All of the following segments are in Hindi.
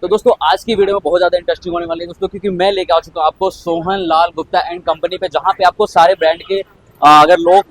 तो दोस्तों आज की वीडियो में बहुत ज़्यादा इंटरेस्टिंग होने वाली है दोस्तों, क्योंकि मैं लेके आ चुका हूँ आपको सोहन लाल गुप्ता एंड कंपनी पे, जहाँ पे आपको सारे ब्रांड के अगर लोग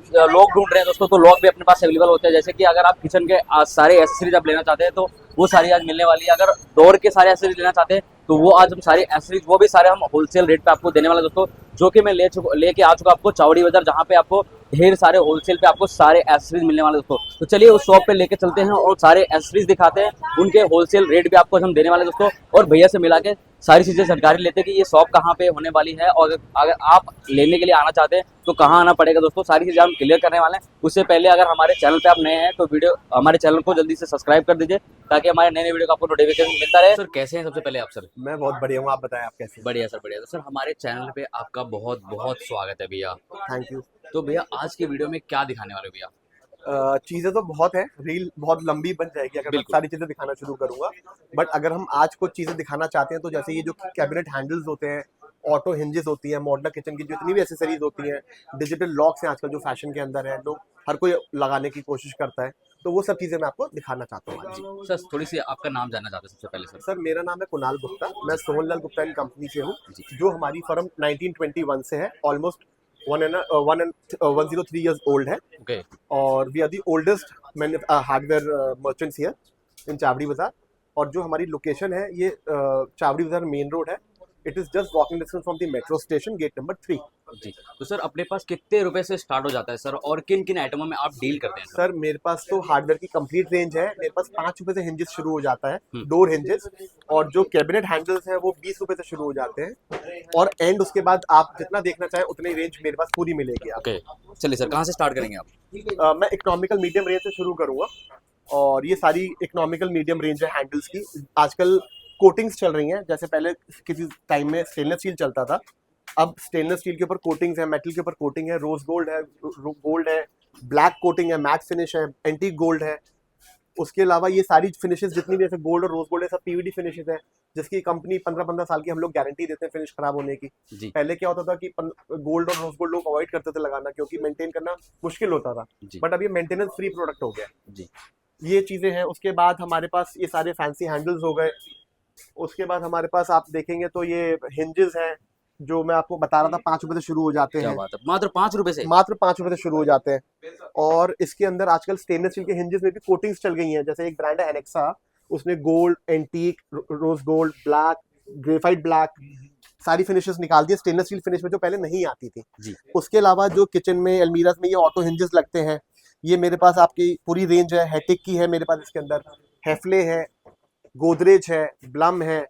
ढूंढ रहे हैं दोस्तों, तो लोग भी अपने पास अवेलेबल होते हैं। जैसे कि अगर आप किचन के सारे एसेसरीज आप लेना चाहते हैं तो वो सारी आज मिलने वाली है। अगर डोर के सारे एसेसरीज लेना चाहते हैं तो वो आज हम सारे एसेसरीज वो भी सारे हम होलसेल रेट पे आपको देने वाले दोस्तों, जो कि मैं लेके आ चुका आपको चावड़ी बाजार, जहाँ पे आपको ढेर सारे होलसेल पे आपको सारे एसेसरीज मिलने वाले दोस्तों। तो चलिए उस शॉप पे लेके चलते हैं और सारे एसेसरीज दिखाते हैं, उनके होलसेल रेट भी आपको हम देने वाले दोस्तों, और भैया से मिला के सारी चीजें जानकारी लेते हैं कि ये शॉप कहाँ पे होने वाली है, और अगर आप लेने के लिए आना चाहते हैं तो कहाँ आना पड़ेगा दोस्तों, सारी चीजें हम क्लियर करने वाले हैं। उससे पहले अगर हमारे चैनल पे आप नए हैं तो हमारे चैनल को जल्दी से सब्सक्राइब कर दीजिए, ताकि हमारे नए वीडियो का आपको नोटिफिकेशन मिलता रहे। सर कैसे हैं सबसे पहले आप? सर मैं बहुत बढ़िया हूँ। आप बताएं, आप कैसे हैं? बढ़िया सर, बढ़िया। तो सर हमारे चैनल पे आपका बहुत बहुत स्वागत है भैया। Thank you. तो भैया आज की वीडियो में क्या दिखाने वाले हो भैया? चीज़ें तो बहुत है, रील बहुत लंबी बन जाएगी अगर मैं बिल्कुल। सारी चीज़ें दिखाना शुरू करूँगा। बट अगर हम आज कुछ चीज़ें दिखाना चाहते हैं तो जैसे ये जो कैबिनेट हैंडल्स होते हैं, ऑटो हिंजेस होती हैं, मॉडलर किचन की जितनी भी एक्सेसरीज होती हैं, डिजिटल लॉक्स हैं आजकल जो फैशन के अंदर है, लोग हर कोई लगाने की कोशिश करता है, तो वो सब चीज़ें मैं आपको दिखाना चाहता हूँ आज। जी सर, थोड़ी सी आपका नाम जानना चाहते हैं सबसे पहले सर। सर मेरा नाम है कुणाल गुप्ता, मैं सोहनलाल गुप्ता एंड कंपनी से हूँ, जी। जो हमारी फर्म 1921 से है, ऑलमोस्ट 103 ईयर्स ओल्ड है। ओके। और we are the oldest hardware merchants here in Chawri Bazar. और जो हमारी लोकेशन है ये चावड़ी बाजार मेन रोड है। It is just walking distance from the metro station, gate number 3। जी। तो सर अपने पास कितने रुपए से स्टार्ट हो जाता है सर, और किन किन आइटमों में आप डील करते हैं सर? सर मेरे पास तो हार्डवेयर की कंप्लीट रेंज है। मेरे पास 5 रुपए से हिंजेस शुरू हो जाता है, हम्म। Door hinges. और जो कैबिनेट हैंडल्स हैं वो 20 रुपए से शुरू हो जाते हैं। और एंड उसके बाद आप जितना देखना चाहें उतनी रेंज मेरे पास पूरी मिलेगी ओके। चलिए सर, कहाँ से स्टार्ट करेंगे आप? आपको। मैं इकोनॉमिकल मीडियम रेंज से शुरू करूंगा। और ये सारी इकोनॉमिकल मीडियम रेंज है हैंडल्स की। आजकल कोटिंग्स चल रही हैं, जैसे पहले किसी टाइम में स्टेनलेस स्टील चलता था, अब स्टेनलेस स्टील के ऊपर कोटिंग्स है, मेटल के ऊपर कोटिंग है, रोज गोल्ड है, ब्लैक कोटिंग है, मैट फिनिश है, एंटीक गोल्ड है। उसके अलावा ये सारी फिनिशेस जितनी भी, जैसे गोल्ड और रोज गोल्ड है, सब पीवीडी फिनिशेस है, जिसकी कंपनी 15-15 साल की हम लोग गारंटी देते हैं फिनिश खराब होने की। जी। पहले क्या होता था कि गोल्ड और रोज गोल्ड लोग अवॉइड करते थे लगाना, क्योंकि मेंटेन करना मुश्किल होता था। जी। बट अब ये मेंटेनेंस फ्री प्रोडक्ट हो गया। जी। ये चीज़ें हैं। उसके बाद हमारे पास ये सारे फैंसी हैंडल्स हो गए। उसके बाद हमारे पास आप देखेंगे तो ये हिंजेस हैं, जो मैं आपको बता रहा था, 5 रुपए से शुरू हो जाते क्या हैं। बात है, मात्र 5 रुपए से? मात्र 5 रुपए से शुरू हो जाते हैं। और इसके अंदर आजकल स्टेनलेस स्टील के हिंजेस में भी कोटिंग्स चल गई हैं। जैसे एक ब्रांड है एनेक्सा, उसने gold, antique, rose gold, black, graphite black, सारी फिनिशेस निकाल दी स्टेनलेस स्टील फिनिश में, जो पहले नहीं आती थी। जी। उसके अलावा जो किचन में, अलमीराज में ये ऑटो हिंजेस लगते हैं, ये मेरे पास आपकी पूरी रेंज है। हेटिक की है मेरे पास, इसके अंदर हेफले है, गोदरेज है, ब्लम है,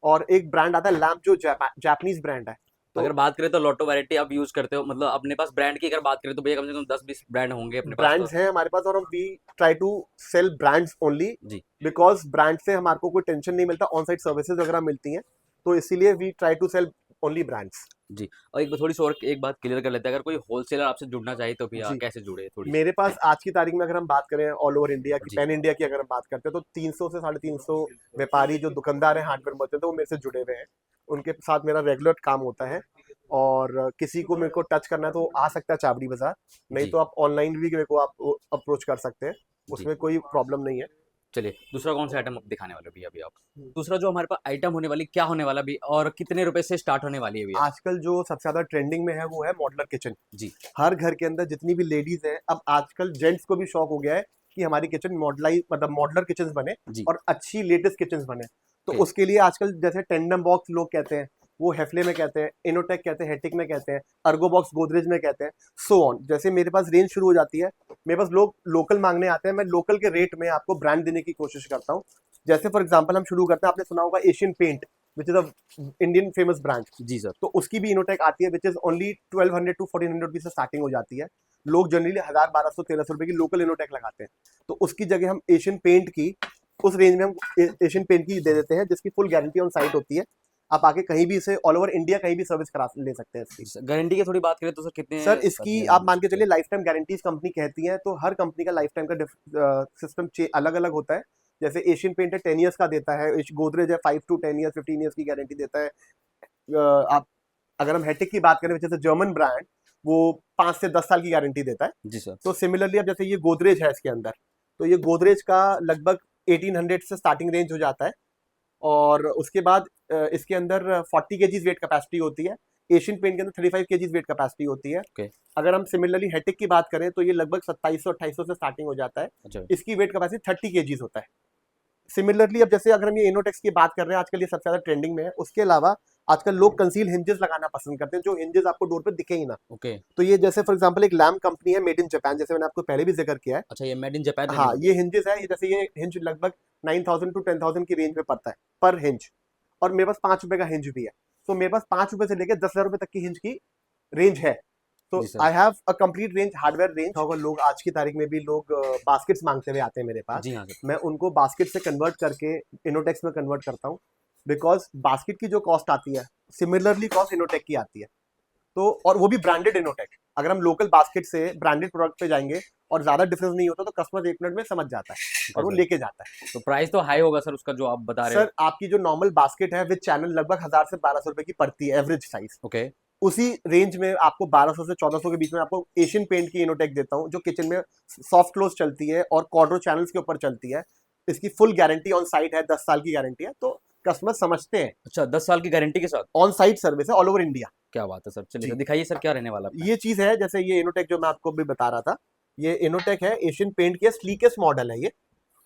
और एक ब्रांड आता है लैम्प, जो जापानीज ब्रांड है। तो अगर बात करें तो लॉटो वैरायटी आप यूज करते हो, मतलब अपने पास ब्रांड की अगर बात करें तो भैया कम से कम 10-20 ब्रांड होंगे अपने पास ब्रांड्स तो। हैं हमारे पास, और हम we try to sell brands only, जी। बिकॉज ब्रांड से हमारे को कोई टेंशन नहीं मिलता, ऑन साइट सर्विसेज वगैरह मिलती हैं, तो इसीलिए we try to sell only brands. जी। और एक थोड़ी सी और एक बात क्लियर कर लेते हैं, अगर कोई होलसेलर आपसे जुड़ना चाहे तो भैया जी, कैसे जुड़े थोड़ी? मेरे पास आज की तारीख में अगर हम बात करें ऑल ओवर इंडिया की, जी। पैन इंडिया की अगर हम बात करते हैं, तो 300 से 350 व्यापारी जो दुकानदार हैं, हार्डवेयर मर्चेंट, तो वो मेरे से जुड़े हुए हैं। उनके साथ मेरा रेगुलर काम होता है। और किसी को मेरे को टच करना है तो आ सकता है चावड़ी बाजार, नहीं जी। तो आप ऑनलाइन भी मेरे को आप अप्रोच कर सकते हैं, जी। उसमें कोई प्रॉब्लम नहीं है। चलिए दूसरा कौन सा आइटम दिखाने वाले हो भैया अभी आप? दूसरा जो हमारे पास आइटम होने वाली, क्या होने वाला भी, और कितने रुपए से स्टार्ट होने वाली है भैया? आजकल जो सबसे ज्यादा ट्रेंडिंग में है वो है मॉडलर किचन। जी। हर घर के अंदर जितनी भी लेडीज है, अब आजकल जेंट्स को भी शौक हो गया है कि हमारी किचन मॉडलाइज, मतलब मॉडलर किचन बने जी। और अच्छी लेटेस्ट किचन बने। तो ओके। उसके लिए आजकल जैसे टेंडम बॉक्स लोग कहते हैं, वो हेफले में कहते हैं, इनोटेक कहते हैं, हेटिक में कहते हैं, अर्गो बॉक्स गोदरेज में कहते हैं, सो ऑन। जैसे मेरे पास रेंज शुरू हो जाती है, मेरे पास लोग लोकल मांगने आते हैं, मैं लोकल के रेट में आपको ब्रांड देने की कोशिश करता हूँ। जैसे फॉर एग्जाम्पल हम शुरू करते हैं, आपने सुना होगा Asian paint, which is a Indian famous brand. जी सर। तो उसकी भी इनोटेक आती है, which is only 1200 to 1400 rupees से स्टार्टिंग हो जाती है। लोग जनरली 1000, 1200, 1300 रुपए की लोकल इनोटेक लगाते हैं, तो उसकी जगह हम एशियन पेंट की, उस रेंज में हम एशियन पेंट की दे देते हैं, जिसकी फुल गारंटी ऑन साइट होती है। आप आके कहीं भी इसे ऑल ओवर इंडिया कहीं भी सर्विस करा ले सकते हैं इसकी। गारंटी की थोड़ी बात करें तो सर कितने सर इसकी दिन आप मान के सकते चलिए, हैं? लाइफ टाइम गारंटीज कंपनी कहती है, तो हर कंपनी का लाइफ टाइम का सिस्टम अलग अलग होता है। जैसे एशियन पेंट है 10 ईयर्स का देता है, गोदरेज है 5 to 10 ईयर्स, 15 ईयर्स की गारंटी देता है। आप अगर हम हेटिक की बात करें, जैसे जर्मन ब्रांड, वो 5 से 10 साल की गारंटी देता है। जी सर। तो सिमिलरली अब जैसे ये गोदरेज है इसके अंदर, तो ये गोदरेज का लगभग 1800 से स्टार्टिंग रेंज हो जाता है। और उसके बाद इसके अंदर 40 केजीज वेट कैपेसिटी होती है। एशियन पेंट के अंदर 35 केजीज वेट कैपेसिटी होती है। Okay. अगर हम सिमिलरली हेटिक की बात करें तो ये लगभग 2700-2800 से स्टार्टिंग हो जाता है। अच्छा इसकी वेट कैपेसिटी 30 केजीज होता है। सिमिलरली अब जैसे अगर हम ये इनोटेक्स की बात कर रहे हैं, आजकल ये सबसे ज्यादा ट्रेंडिंग में है। उसके अलावा आजकल लोग कंसील हिंजेस लगाना पसंद करते हैं, जो हिंजेस आपको डोर पे दिखे ही ना। ओके। तो ये जैसे फॉर एग्जांपल एक लैम्प कंपनी है मेड इन जापान, जैसे मैंने आपको पहले भी जिक्र किया है। अच्छा ये मेड इन जापान हाँ, ये हिंजेस है, जैसे ये हिंज लगभग 9000 टू 10000 की रेंज में पड़ता है पर हिंज, और मेरे पास 5 रुपए का हिंज भी है। तो मेरे पास 5 रुपए से लेकर 10,000 रुपए तक की हिंज की रेंज है। तो जी sir. I have a complete range, hardware range होगा। लोग आज की तारीख में भी लोग बास्केट्स मांगते हुए आते हैं मेरे पास। जी हाँ सर। मैं उनको बास्केट से कन्वर्ट करके इनोटेक्स में कन्वर्ट करता हूँ, बिकॉज बास्केट की जो कॉस्ट आती है सिमिलरली कॉस्ट इनोटेक की आती है। तो और वो भी ब्रांडेड इनोटेक। अगर हम लोकल बास्केट से ब्रांडेड प्रोडक्ट पे जाएंगे और ज्यादा डिफरेंस नहीं होता तो कस्टमर 1 मिनट में समझ जाता है और वो सर। लेके जाता है। तो प्राइस तो हाई होगा सर उसका जो आप बता रहे हो। सर आपकी जो नॉर्मल बास्केट है विद चैनल लगभग 1000 से 1200 रुपए की पड़ती है एवरेज साइज। ओके। उसी रेंज में आपको 1200 से 1400 के बीच में आपको एशियन पेंट की इनोटेक देता हूँ, जो किचन में सॉफ्ट क्लोज चलती है और क्वाड्रो चैनल्स के ऊपर चलती है। इसकी फुल गारंटी ऑन साइट है, 10 साल की गारंटी है, तो कस्टमर समझते हैं। अच्छा 10 साल की गारंटी के साथ। ऑन साइट सर्विस है ऑल ओवर इंडिया। क्या बात है सर। चलिए जी। सर दिखाइए सर क्या रहने वाला है। ये चीज है, जैसे ये इनोटेक जो मैं आपको भी बता रहा था, ये इनोटेक है एशियन पेंट की स्लीकेस्ट मॉडल है ये,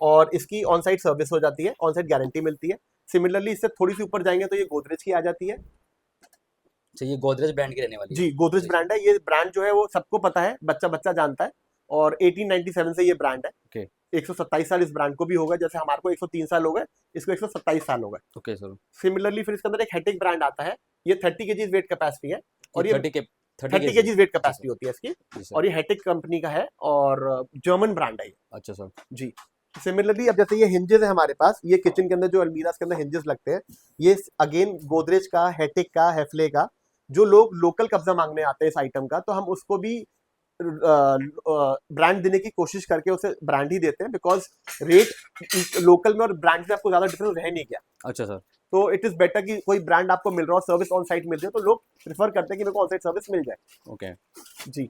और इसकी ऑन साइट सर्विस हो जाती है, ऑन साइट गारंटी मिलती है। सिमिलरली इससे थोड़ी सी ऊपर जाएंगे तो ये गोदरेज की आ जाती है। अच्छा ये गोदरेज ब्रांड की रहने वाली है। जी, गोदरेज ब्रांड है। ये ब्रांड जो है वो सबको पता है, बच्चा बच्चा जानता है, और 1897 से ये ब्रांड है। ओके। 127 साल इस ब्रांड को भी होगा, जैसे हमारे को 103 साल हो गए, इसको 127 साल हो गए। Okay sir. सिमिलरली फिर इसके अंदर एक हेटिक ब्रांड आता है, ये 30 केजीज वेट कैपेसिटी है, और ये 30 केजीज वेट कैपेसिटी होती है इसकी, और ये हेटिक कंपनी का है और जर्मन ब्रांड है ये। अच्छा सर। जी। सिमिलरली अब जैसे ये हिंजेस है हमारे पास, ये किचन के अंदर जो अलमीरास के अंदर हिंजेस लगते हैं, ये अगेन गोदरेज का, हेटिक का, हेफले का। जो लोग लोकल कब्जा मांगने आते हैं इस आइटम का, तो हम उसको भी ब्रांड देने की कोशिश करके उसे ब्रांड ही देते हैं, बिकॉज रेट लोकल में और ब्रांड में आपको ज्यादा डिफरेंस रह नहीं गया। अच्छा सर। तो इट इज बेटर कि कोई ब्रांड आपको मिल रहा हो, सर्विस ऑन साइट मिल रही है, तो लोग प्रेफर करते हैं कि मेरे को ऑन साइट सर्विस मिल जाए। ओके। जी।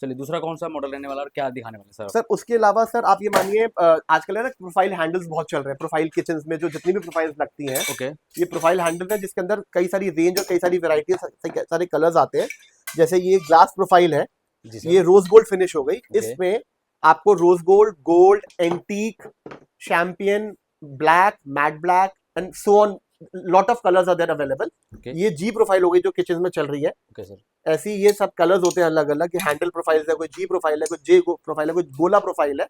चलिए दूसरा कौन सा मॉडल रहने वाला और क्या दिखाने वाले सर। सर उसके अलावा सर आप ये मानिए, आजकल है ना प्रोफाइल हैंडल्स बहुत चल रहे हैं, प्रोफाइल किचन में जो जितनी भी प्रोफाइल्स लगती हैं, ओके। ये प्रोफाइल हैंडल है जिसके अंदर कई सारी रेंज और कई सारी वेराइटी, सारे कलर्स आते हैं। जैसे ये ग्लास प्रोफाइल है, ये रोज गोल्ड फिनिश हो गई। इसमें आपको rose gold, gold, antique, champion, black, matt black and so on, lot of colours are there available. ये जी प्रोफाइल हो गई जो किचन में चल रही है। Okay sir. ऐसी ये सब कलर्स होते हैं अलग अलग, हैंडल प्रोफाइल है, कोई जी प्रोफाइल है, कोई जे प्रोफाइल है, कोई गोला प्रोफाइल है।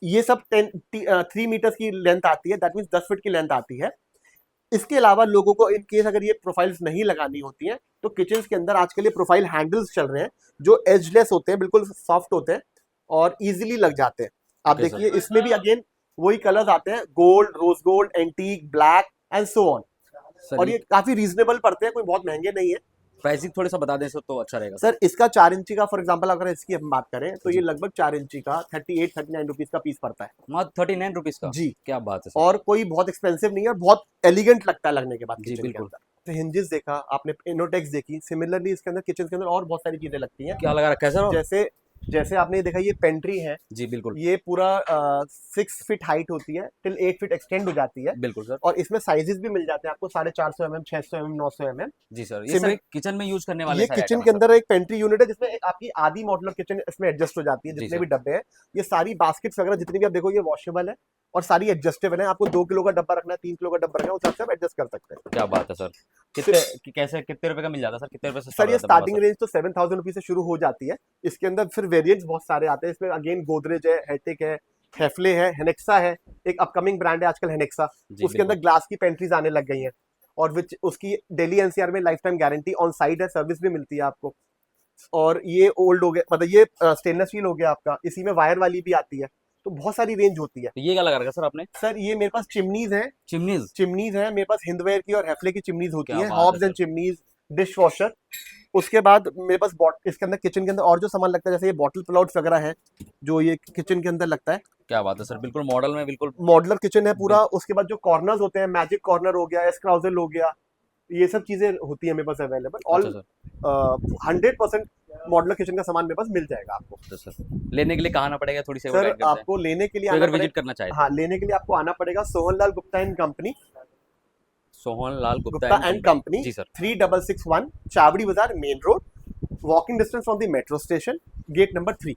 ये सब 3 मीटर्स की लेंथ आती है, दैट मीन्स 10 फीट की लेंथ आती है। इसके अलावा लोगों को इन केस अगर ये प्रोफाइल्स नहीं लगानी होती हैं, तो किचन के अंदर आजकल ये प्रोफाइल हैंडल्स चल रहे हैं जो एजलेस होते हैं, बिल्कुल सॉफ्ट होते हैं और इजीली लग जाते हैं। आप Okay, देखिए इसमें भी अगेन वही कलर्स आते हैं, gold, rose gold, antique, black and so on, और ये काफी रीजनेबल पड़ते हैं, कोई बहुत महंगे नहीं है। प्राइसिंग थोड़ा सा बता दें सर तो अच्छा रहेगा। सर इसका 4 इंची का फॉर एग्जांपल अगर इसकी हम बात करें तो ये लगभग 4 इंची का 38-39 रुपीज का पीस पड़ता है। मात्र 39 रुपीज का। जी। क्या बात है सर। और कोई बहुत एक्सपेंसिव नहीं है, और बहुत एलिगेंट लगता है लगने के बाद जी, किचन के बिल्कुल। अंदर। तो हिंजेस देखा आपने, इनोटेक्स देखी, सिमिलरली इसके अंदर किचन के अंदर और बहुत सारी चीजें लगती हैं। क्या लगा रखा है सर। जैसे जैसे आपने देखा ये पेंट्री है, जी बिल्कुल। ये पूरा 6 फीट हाइट होती है, टिल 8 फीट एक्सटेंड हो जाती है। बिल्कुल सर। और इसमें साइजेस भी मिल जाते हैं आपको, 450 mm, 600 mm, 900 mm। जी सर। ये सर किचन में यूज करने वाले ये सारे किचन आइटम के हैं अंदर एक पेंट्री यूनिट है जिसमें एक आपकी आधी मॉड्यूलर किचन इसमें एडजस्ट हो जाती है। जी जितने सर। भी डब्बे हैं, ये सारी बास्केट्स वगैरह जितनी भी आप देखो, ये वॉशेबल है और सारी एडजस्टेबल है। आपको 2 किलो का डब्बा रखना है, 3 किलो का डब्बा रखना है, उस हिसाब से आप एडजस्ट कर सकते हैं। क्या बात है सर। कितने रुपए का मिल जाता है सर, कितने रुपए से सर ये start होता है स्टार्टिंग बता रेंज तो 7000 रुपीज से शुरू हो जाती है। इसके अंदर फिर वेरिएंट्स बहुत सारे आते हैं। इसमें अगेन गोदरेज है, हेटिक है, हेफले है, हेनेक्सा है, एक अपकमिंग ब्रांड है आजकल हेनेक्सा, जी, उसके अंदर ग्लास की पेंट्रीज आने लग गई हैं, और विच उसकी दिल्ली एनसीआर में life time guarantee on side है, सर्विस भी मिलती है आपको। और ये ओल्ड हो गया, मतलब ये स्टेनलेस स्टील हो गया आपका, इसी में वायर वाली भी आती है, तो बहुत सारी रेंज होती है। तो ये क्या लगा रखा सर आपने। सर ये मेरे पास चिमनीज है, चिमनीज है मेरे पास, हिंदवेयर की और हेफले की चिमनीज होती क्या है, बात है hobs and sir. Chimneys, dish washer. उसके बाद मेरे पास इसके अंदर किचन के अंदर और जो सामान लगता है, जैसे ये बॉटल पुलआउट्स वगैरह है, जो ये किचन के अंदर लगता है। क्या बात है सर, बिल्कुल मॉडल में बिल्कुल मॉडलर किचन है पूरा। उसके बाद जो कॉर्नर्स होते हैं, मैजिक कॉर्नर हो गया, एस्क्राउजल हो गया, ये सब चीजें होती है मेरे पास अवेलेबल। ऑल अच्छा सर। 100% मॉडलर किचन का सामान मेरे पास मिल जाएगा आपको। अच्छा सर। लेने के लिए कहाँ आना पड़ेगा, थोड़ी सी सर आपको लेने के लिए अगर आना विजिट पड़ेगा, करना चाहे। हाँ लेने के लिए आपको आना पड़ेगा Sohan Lal Gupta and company, Sohan Lal Gupta and company, जी sir. 3661 Chawri Bazar main road, walking distance from the metro station, gate number 3।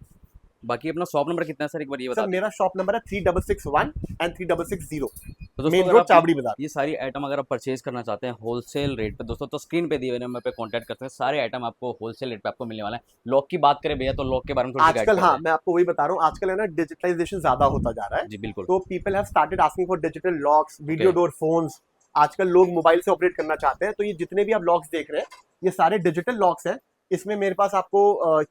बाकी अपना शॉप नंबर कितना है सर, एक बार ये बता सर दें। मेरा शॉप नंबर है 3661 एंड 3660, तो दोस्तों मेन अगर रोड आप चावड़ी बाजार। ये सारी आइटम अगर आप परचेज करना चाहते हैं होलसेल रेट पे दोस्तों, तो स्क्रीन पे दिए हुए नंबर पे कांटेक्ट करते हैं। सारे आइटम आपको होलसेल रेट पे आपको मिलने वाला है। लॉक की बात करें भैया, तो लॉक के बारे में थोड़ी सी गाइड आजकल, कर हाँ दें। मैं आपको वही बता रहा हूँ, आजकल है ना डिजिटलाइजेशन ज्यादा होता जा रहा है, जी बिल्कुल। तो people have started asking for digital locks, video Okay. Door phones. आजकल लोग मोबाइल से ऑपरेट करना चाहते हैं, तो ये जितने भी आप लॉक्स देख रहे हैं ये सारे डिजिटल लॉक्स हैं। इसमें मेरे पास आपको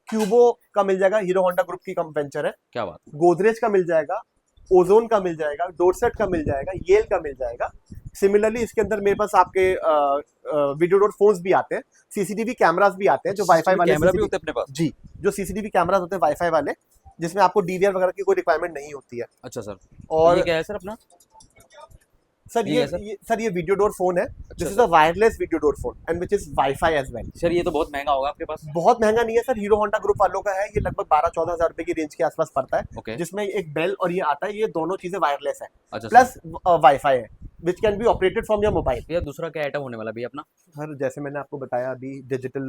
क्यूबो का मिल जाएगा, हीरो होंडा ग्रुप की वेंचर है। क्या बात है। गोदरेज का मिल जाएगा, ओजोन का मिल जाएगा, डोरसेट का मिल जाएगा, येल का मिल जाएगा। सिमिलरली इसके अंदर मेरे पास आपके वीडियो डोर फोन्स भी आते हैं, सीसीटीवी कैमरास भी आते हैं जो वाईफाई वाले कैमरा भी होते हैं अपने पास। जी, जो सीसीटीवी कैमरास होते हैं वाईफाई वाले, जिसमें आपको डीवीआर वगैरह की कोई रिक्वायरमेंट नहीं होती है। अच्छा सर, और ये क्या है सर अपना। सर ये ये, है सर? सर ये वीडियो डोर फोन है। This is sir. A wireless video door phone and which is wifi as well. Sir ये तो बहुत महंगा होगा आपके पास। बहुत महंगा नहीं है सर, हीरो होंडा ग्रुप वालों का है, ये लगभग 12-14 हजार रुपए की रेंज के आसपास पड़ता है। ओके। जिसमें एक बेल और ये आता है, ये दोनों चीजें वायरलेस है, अच्छा प्लस वाईफाई है which can be operated from your mobile. भैया दूसरा क्या आइटम होने वाला भैया अपना। सर जैसे मैंने आपको बताया अभी डिजिटल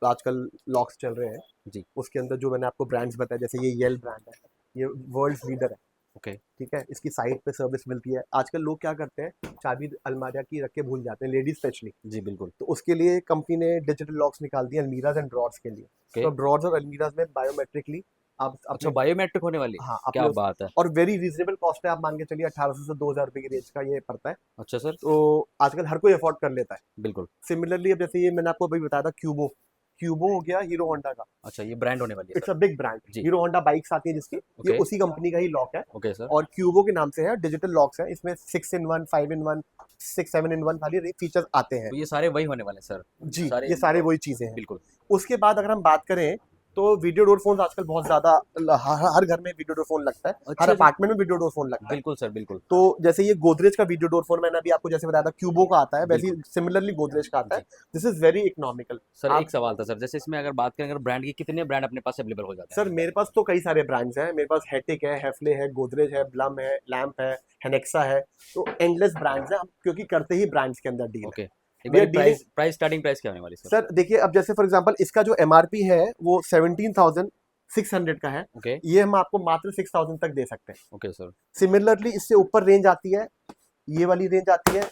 आजकल लॉक्स चल रहे हैं जी। उसके अंदर जो मैंने आपको ब्रांड्स बताया, जैसे ये येल ब्रांड है, ये वर्ल्ड लीडर है। ओके। ठीक है, इसकी साइट पे सर्विस मिलती है। आजकल लोग क्या करते हैं, चाबी अलमारिया की रख के भूल जाते हैं, लेडीज स्पेशली। जी बिल्कुल। तो उसके लिए कंपनी ने डिजिटल लॉक्स निकाल दिए अलमीराज एंड ड्रॉर्स के लिए। Okay. तो ड्रॉर्स और अलमीराज में बायोमेट्रिकली आप अच्छा बायोमेट्रिक होने वाली। हाँ क्या अपने बात है। और वेरी रीजनेबल कॉस्ट है, आप मान के चलिए 1800 से 2000 रुपए की रेंज का ये पड़ता है। अच्छा सर। तो आजकल हर कोई अफोर्ड कर लेता है। बिल्कुल। सिमिलरली अब जैसे ये मैंने आपको अभी बताया था क्यूबो, क्यूबो हो गया हीरो होंडा का, अच्छा ये ब्रांड होने वाली है इट्स अ बिग ब्रांड। जी। हीरो होंडा बाइक्स आती है जिसकी, ये Okay. उसी कंपनी का ही लॉक है। Okay sir. और क्यूबो के नाम से है, डिजिटल लॉक्स है, इसमें 6-in-1, 5-in-1, 6-7-in-1 वाली फीचर्स आते हैं। तो ये सारे वही होने वाले हैं सर। जी, ये सारे वही चीजें हैं। बिल्कुल। उसके बाद अगर हम बात करें तो वीडियो डोर फोन आजकल बहुत ज्यादा हर घर में वीडियो डोर फोन लगता है, अच्छा हर जी। अपार्टमेंट में वीडियो डोर फोन लगता है। बिल्कुल सर बिल्कुल। तो जैसे ये गोदरेज का वीडियो डोर फोन मैंने अभी आपको जैसे बताया था क्यूबो का आता है, वैसे ही सिमिलरली गोदरेज का आता है। This is very economical. Sir एक सवाल था सर, जैसे इसमें अगर बात करें अगर ब्रांड की, कितने ब्रांड अपने पास अवेलेबल हो जाते हैं। सर मेरे पास तो कई सारे ब्रांड्स हैं, मेरे पास हेटिक है, हेफले है, गोदरेज है, ब्लम है, लैम्प है, हेनेक्सा है, तो एंडलेस ब्रांड्स हैं हम, क्योंकि करते ही ब्रांड्स के अंदर डील। ओके। एक We are bar price price starting price क्या होने वाली सर। सर देखिए, अब जैसे फॉर एग्जांपल इसका जो एमआरपी है वो 17,600 का है, ओके। ये हम आपको मात्र 6,000 तक दे सकते हैं। Okay sir. सिमिलरली इससे ऊपर रेंज आती है, ये वाली रेंज आती है।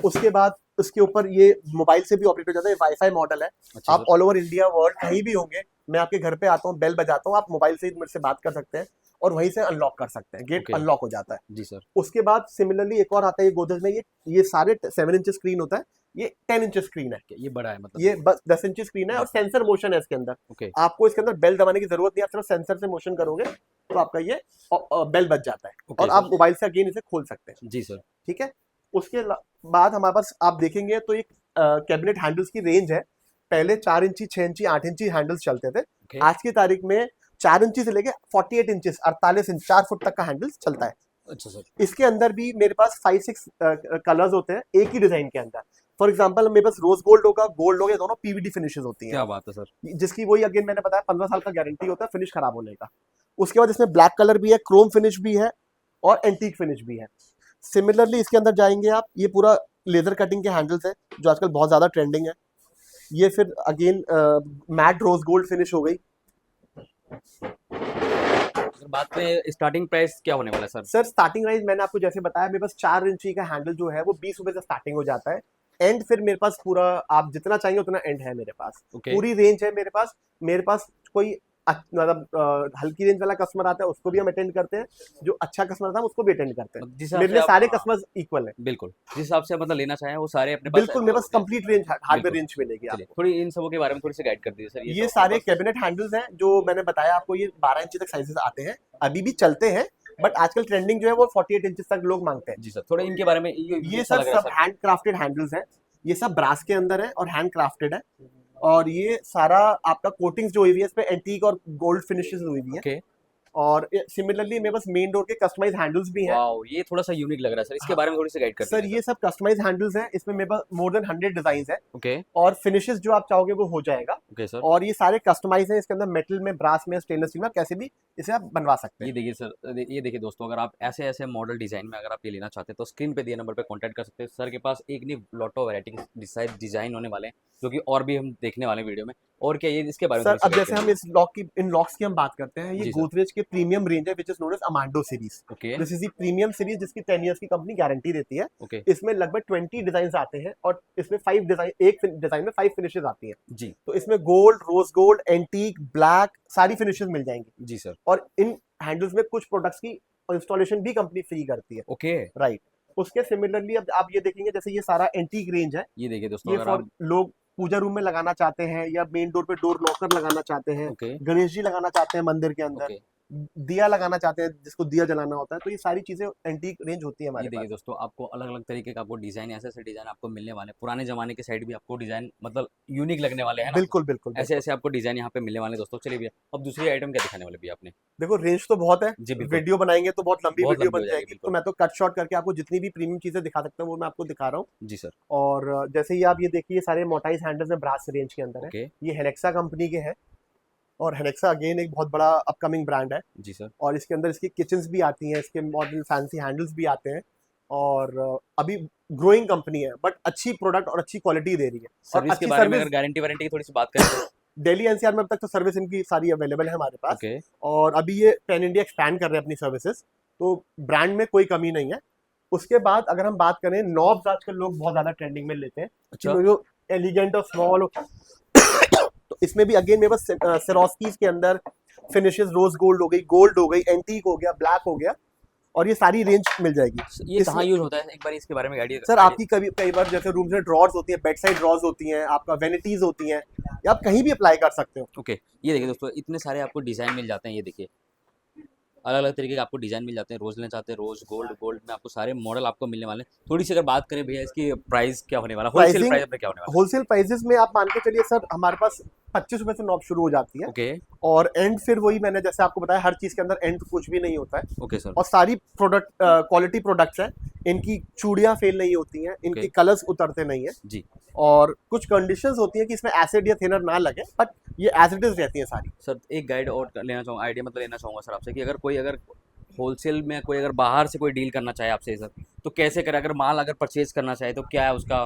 उसके बाद उसके ऊपर ये मोबाइल से भी ऑपरेट हो जाता है, वाईफाई मॉडल है। अच्छा आप ऑल ओवर इंडिया वर्ल्ड कहीं भी होंगे, मैं आपके घर पे आता हूँ, बेल बजाता हूँ, आप मोबाइल से मेरे से बात कर सकते हैं और वहीं से अनलॉक कर सकते हैं, गेट Okay. अनलॉक हो जाता है। जी सर। उसके बाद सिमिलरली एक और आता है, ये गोदरेज में ये सारे 7 इंच स्क्रीन होता है, ये 10 इंच स्क्रीन है, ये बड़ा है मतलब। ये बस 10 इंच स्क्रीन है और सेंसर मोशन है इसके अंदर। ओके। आपको इसके अंदर बेल दबाने की जरूरत नहीं है, आप सिर्फ सेंसर से मोशन करोगे तो आपका ये बेल बज जाता है Okay, और आप मोबाइल से अगेन इसे खोल सकते हैं। जी सर। ठीक है, उसके बाद हमारे पास आप देखेंगे तो एक कैबिनेट हैंडल्स की रेंज है। पहले 4 इंची, 6 इंची, 8 इंची हैंडल्स चलते थे। Okay. आज की तारीख में 4 इंची से लेके 48 इंचेस 48 इंच 4 फुट तक का हैंडल्स चलता है। अच्छा सर। इसके अंदर भी मेरे पास 5-6 कलर्स होते हैं एक ही डिजाइन के अंदर। फॉर एग्जांपल मेरे पास रोज गोल्ड होगा, गोल्ड होगा, दोनों पीवीडी फिनिशेस होती हैं। क्या बात है सर। जिसकी वही अगेन मैंने बताया 15 साल का गारंटी होता है फिनिश खराब होने का। उसके बाद इसमें ब्लैक कलर भी है, क्रोम फिनिश भी है और एंटीक फिनिश भी है। सिमिलरली इसके अंदर जाएंगे आप, ये पूरा लेजर कटिंग के हैंडल्स है जो आजकल बहुत ज्यादा ट्रेंडिंग है। ये फिर again matt rose gold finish हो गई। अगर बात करें स्टार्टिंग प्राइस क्या होने वाला है सर। सर स्टार्टिंग प्राइस मैंने आपको जैसे बताया, मेरे पास 4 इंची का हैंडल जो है वो 20 रुपए से स्टार्टिंग हो जाता है। एंड फिर मेरे पास पूरा आप जितना चाहिए उतना एंड है मेरे पास। Okay. पूरी रेंज है मेरे पास। मेरे पास कोई मतलब हल्की रेंज वाला कस्टमर आता है उसको भी हम अटेंड करते हैं, जो अच्छा कस्टमर था उसको भी अटेंड करते हैं। जिस हिसाब मेरे से लिए आप- सारे कस्टमर्स इक्वल है। बिल्कुल जिस हिसाब से मतलब लेना चाहें वो सारे अपने पास बिल्कुल मेरे पास available कंप्लीट रेंज हार्डवेयर बिल्कुल। रेंज मिलेगी हैं। चलिए आपको। थोड़ी इन सबों के बारे में थोड़ी सी गाइड कर दीजिए सर। ये तो सारे आपके कैबिनेट हैंडल्स हैं जो मैंने बताया आपको, ये 12 इंची तक साइजेस आते हैं, अभी भी चलते हैं, बट आजकल ट्रेंडिंग जो है वो 48 इंच तक लोग मांगते हैं। पास- जी सर थोड़े इनके बारे में ये अच्छा सर लग रहा है सब हैंड क्राफ्टेड हैंडल्स हैं, ये सब ब्रास के अंदर है और हैंड क्राफ्टेड है। और ये सारा आपका कोटिंग्स जो हुई हुई है इस पे एंटीक और गोल्ड फिनिशेस हुई हुई है। ओके। और सिमिलरली मेरे पास मेन डोर के कस्टमाइज हैंडल्स भी हैं। वाओ, ये थोड़ा सा यूनिक लग रहा है सर, इसके हाँ। बारे में थोड़ी सी गाइड कर सर दीजिए ये सब कस्टमाइज हैंडल्स हैं, इसमें मेरे पास मोर देन 100 डिजाइन है ओके और फिनिशेस जो आप चाहोगे वो हो जाएगा। Okay sir. और ये सारे कस्टमाइज हैं, इसके अंदर मेटल में, ब्रास में, स्टेनलेस स्टील में, कैसे भी इसे आप बनवा सकते ये हैं। देखिए सर, ये देखिए दोस्तों, अगर आप ऐसे ऐसे मॉडल डिजाइन में अगर आप ये लेना चाहते हैं तो स्क्रीन पे दिए नंबर पे कांटेक्ट कर सकते हैं सर के पास। एक नहीं, लॉट ऑफ वैरायटी डिजाइन होने वाले हैं जो कि और भी हम देखने वाले हैं वीडियो में। और क्या ये इसके बारे में सर थोड़ी सी अब guide जैसे हम करिए। इस लॉक की इन लॉक्स की हम बात करते हैं, ये जी सर। गोदरेज के प्रीमियम रेंज है which is known as Amando series. Okay this is the premium series जिसकी 10 इयर्स की कंपनी गारंटी देती है। ओके इसमें लगभग 20 डिजाइन आते हैं और इसमें 5 डिजाइन, एक डिजाइन में 5 फिनिशेस आती हैं। जी तो इसमें gold, rose gold, antique, black सारी फिनिशेस मिल जाएंगी। जी सर। और इन हैंडल्स में कुछ प्रोडक्ट्स की इंस्टॉलेशन भी कंपनी फ्री करती है। Okay, right. उसके सिमिलरली अब आप ये देखेंगे, जैसे ये सारा एंटीक रेंज है। ये देखिए दोस्तों, ये अगर फॉर आप लोग पूजा रूम में लगाना चाहते हैं या मेन डोर पे डोर लॉकर लगाना चाहते हैं, ओके गणेश जी लगाना चाहते हैं मंदिर के अंदर, ओके, दिया लगाना चाहते हैं जिसको दिया जलाना होता है, तो ये सारी चीजें एंटीक रेंज होती है ये हमारे देखिए पास। दोस्तों, आपको अलग अलग तरीके का आपको डिजाइन, ऐसे ऐसे डिजाइन आपको मिलने वाले हैं। पुराने जमाने के साइड भी आपको डिजाइन मतलब यूनिक लगने वाले हैं ना, बिल्कुल बिल्कुल ऐसे बिल्कुल। ऐसे आपको डिजाइन यहाँ पे मिलने वाले हैं दोस्तों। चलिए भैया, अब दूसरी आइटम क्या दिखाने वाले भैया आपने? देखो रेंज तो बहुत है, जी बिल्कुल, वीडियो बनाएंगे तो बहुत लंबी बहुत वीडियो लंबी हो बन जाएगी जाएगी, तो बिल्कुल। मैं तो कट शॉर्ट करके आपको जितनी भी प्रीमियम चीजें दिखा सकता हूँ वो मैं आपको दिखा रहा हूँ। जी सर। और जैसे ही आप ये देखिए, सारे मोटाइज हैंडल्स हैं, ब्रास रेंज के अंदर है। ओके ये हेनेक्सा कंपनी के हैं और हेनेक्सा अगेन एक बहुत बड़ा अपकमिंग ब्रांड है। जी सर। और इसके अंदर इसकी किचन्स भी आती हैं, इसके मॉडल फैंसी हैंडल्स भी आते हैं। और अभी ग्रोइंग कंपनी है बट अच्छी प्रोडक्ट और अच्छी क्वालिटी दे रही है और सर्विस के अच्छी बारे में सर्विस। अगर गारंटी वारंटी की थोड़ी सी बात करें तो? दिल्ली एनसीआर में अब तक तो सर्विस इनकी सारी अवेलेबल है हमारे पास। ओके और अभी ये पैन इंडिया एक्सपैंड कर रहे हैं अपनी सर्विसेज, तो ब्रांड में कोई कमी नहीं है। उसके बाद अगर हम बात करें, नॉब्स आजकल लोग बहुत ज्यादा ट्रेंडिंग में लेते हैं अच्छा कि जो एलिगेंट और स्मॉल तो इसमें भी अगेन मेरे पास सेरोस्कीज के अंदर फिनिशेस, रोज गोल्ड हो गई, एंटीक हो गया, ब्लैक हो गया, और ये सारी रेंज मिल जाएगी। ये कहाँ इसमें यूज होता है, एक बार इसके बारे में आइडिया? सर आपकी कई बार जैसे रूम्स में ड्रॉर्स होती हैं, बेड साइड ड्रॉर्स होती हैं, आपका वेनिटीज होती हैं, या आप कहीं भी अप्लाई कर सकते हो। ओके, ये देखिए दोस्तों, इतने सारे आपको डिजाइन मिल जाते हैं। ये देखिए अलग अलग तरीके के आपको डिजाइन मिल जाते हैं। रोज लेना चाहते हैं, रोज गोल्ड में आपको सारे मॉडल आपको मिलने वाले हैं। थोड़ी सी अगर बात करें भैया, इसकी प्राइस क्या होने वाला, होलसेल प्राइसिंग, प्राइस अपने क्या होने वाला? होलसेल प्राइसेस में आप मान के चलिए सर, हमारे पास 25 रुपए से नॉब शुरू हो जाती है। ओके और एंड फिर वही मैंने जैसे आपको बताया, हर चीज के अंदर एंड कुछ भी नहीं होता है। Okay sir. और सारी प्रोडक्ट क्वालिटी प्रोडक्ट्स हैं, इनकी चूड़ियां फेल नहीं होती हैं, इनके कलर्स उतरते नहीं है। जी और कुछ कंडीशंस होती हैं कि इसमें एसिड या थिनर ना लगे, बट ये एज इट इज रहती हैं सारी। सर, एक गाइड और लेना चाहूँगा, आइडिया मतलब लेना चाहूँगा सर आपसे कि अगर कोई होलसेल में कोई अगर बाहर से कोई डील करना चाहे आपसे सर, तो कैसे करे? अगर माल अगर परचेज करना चाहे तो क्या है उसका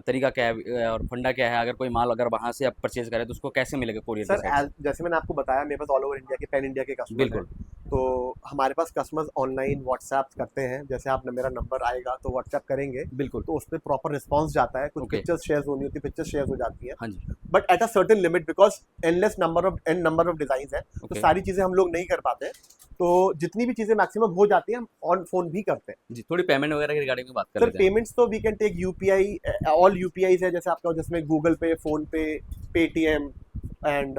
तरीका, क्या है और फंडा क्या है? अगर कोई माल अगर वहाँ से आप परचेज करें तो उसको कैसे मिलेगा कोरियर के सर साइड से? जैसे मैंने आपको बताया, मेरे पास ऑल ओवर इंडिया के, पैन इंडिया के कस्टमर बिल्कुल हैं। तो हमारे पास कस्टमर्स ऑनलाइन व्हाट्सएप करते हैं, जैसे आप मेरा नंबर आएगा तो व्हाट्सएप करेंगे, बिल्कुल। तो उस पर प्रॉपर रिस्पॉन्स जाता है। कुछ Okay. पिक्चर्स शेयर होनी होती है, पिक्चर्स शेयर हो जाती है, हाँ जी but at a certain limit, because endless number of design है, तो ओके सारी चीजें हम लोग नहीं कर पाते। तो जितनी भी चीजें मैक्सिमम हो जाती है हम ऑन फोन भी करते हैं। जी, थोड़ी पेमेंट वगैरह की रिगार्डिंग में बात कर सर लेते हैं। पेमेंट्स तो we can take UPI, all UPI है, जैसे आपका जिसमें Google Pay, PhonePe, Paytm and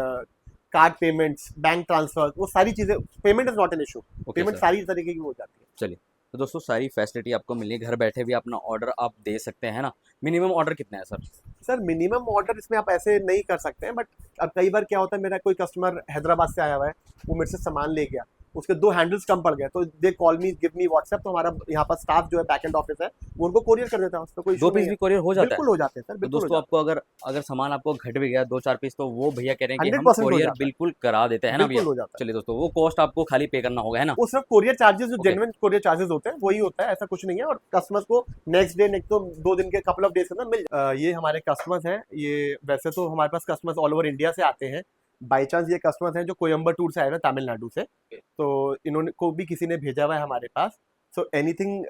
card payments, bank transfer, वो सारी चीजें, payment is not an issue. Okay payment sir, सारी तरीके की हो जाती है। चलिए तो दोस्तों, सारी फैसिलिटी आपको मिली है, घर बैठे भी अपना ऑर्डर आप दे सकते हैं ना। मिनिमम ऑर्डर कितना है सर? सर मिनिमम ऑर्डर इसमें आप ऐसे नहीं कर सकते हैं, बट अब कई बार क्या होता है, मेरा कोई कस्टमर हैदराबाद से आया हुआ है, वो मेरे से सामान ले गया, उसके 2 हैंडल्स कम पड़ गए, तो they call me, give me WhatsApp, तो हमारा यहाँ पर स्टाफ जो है, बैक एंड ऑफिस है, वो उनको कोरियर कर देता है, उसमें कोई दो इशू पीस नहीं भी है। कोरियर हो जाता है? बिल्कुल हो जाते हैं सर, तो बिल्कुल हो दोस्तों, जाते आपको अगर अगर सामान आपको घट भी गया 2-4 पीस, तो वो भैया कह रहे हैं हैं। कि हम 100% हो कोरियर जाता है, बिल्कुल करा देते हैं ना भैया। बिल्कुल हो जाता है। चलिए दोस्तों, वो कॉस्ट आपको खाली पे करना होगा, है ना? वो सिर्फ कोरियर चार्जेस, जो Okay. जेन्युइन कोरियर चार्जेस होते हैं वही होता है, ऐसा कुछ नहीं है। और कस्टमर्स को नेक्स्ट डे, नेक्स्ट तो 2 दिन के, कपल ऑफ डेज के अंदर मिल ये हमारे कस्टमर्स हैं। ये वैसे तो हमारे पास कस्टमर्स ऑल ओवर इंडिया से आते हैं, बाई चांस ये कस्टमर्स हैं जो कोयम्बटूर से आए हैं, तमिलनाडु से, तो इन्होंने को भी किसी ने भेजा हुआ है हमारे पास। सो एनीथिंग,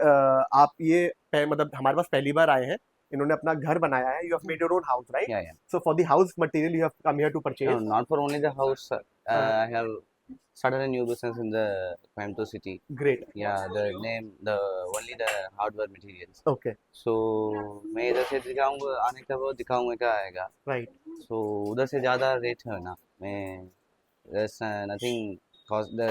आप ये मतलब हमारे पास पहली बार आए हैं, इन्होंने अपना घर बनाया है, you have made your own house, right? Yeah, yeah. So for the house material you have come here to No, purchase. not for only the house. I have started a new business in the Coimbatore city. Great, Yeah, the name, the only the hardware materials. Okay, So मैं इधर से दिखाऊंगा, आने का वो दिखाऊंगा क्या आएगा. राइट। So उधर से ज़्यादा रेट है ना. मैं there's nothing cost the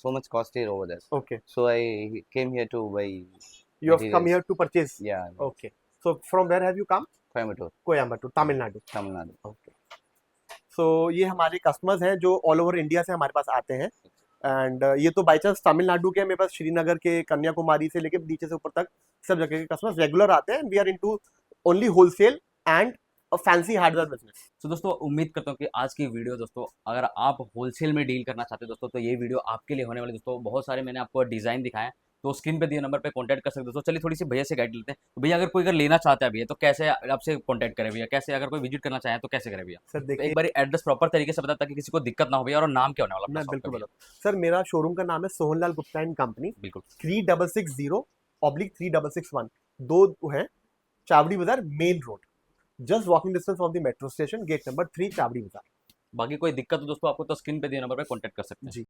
so much costly over there. Okay, So I came here to buy you have come materials. here to purchase. Yeah, Okay, so from where have you come? Coimbatore, Coimbatore, Tamil Nadu. Tamil Nadu. Okay, so ये हमारे कस्टमर्स हैं जो ऑल ओवर इंडिया से हमारे पास आते हैं। एंड ये तो बाई चांस तमिलनाडु के, मेरे पास श्रीनगर के, कन्याकुमारी से लेके नीचे से ऊपर तक सब जगह के कस्टमर्स रेगुलर आते हैं. We are into only wholesale and fancy hardware business. तो दोस्तों उम्मीद करता हूँ कि आज की वीडियो दोस्तों अगर आप होलसेल में डील करना चाहते हो दोस्तों तो ये वीडियो आपके लिए होने वाली. दोस्तों बहुत सारे मैंने आपको डिजाइन दिखाए हैं, तो स्क्रीन पे दिए नंबर पे कांटेक्ट कर सकते हो दोस्तों. चलिए थोड़ी सी भैया से गाइड लेते हैं. तो भैया अगर कोई अगर लेना चाहता है भैया तो कैसे आपसे कांटेक्ट करे भैया, कैसे अगर कोई विजिट करना चाहे तो कैसे करे भैया? सर तो देखिए, एक बार एड्रेस प्रॉपर तरीके से बता ताकि किसी को दिक्कत ना हो भैया. और नाम क्या होने वाला अपना मैं शॉप बिल्कुल का भैया? बताऊँ सर, मेरा शोरूम का नाम है सोहनलाल गुप्ता एंड कंपनी. बिल्कुल 3660/3661 दो है, Chawri Bazar main road, just walking distance from the metro station, gate number 3, Chawri Bazar. बाकी कोई दिक्कत हो दोस्तों आपको तो स्क्रीन पे दिए नंबर पे कांटेक्ट कर सकते हैं. जी.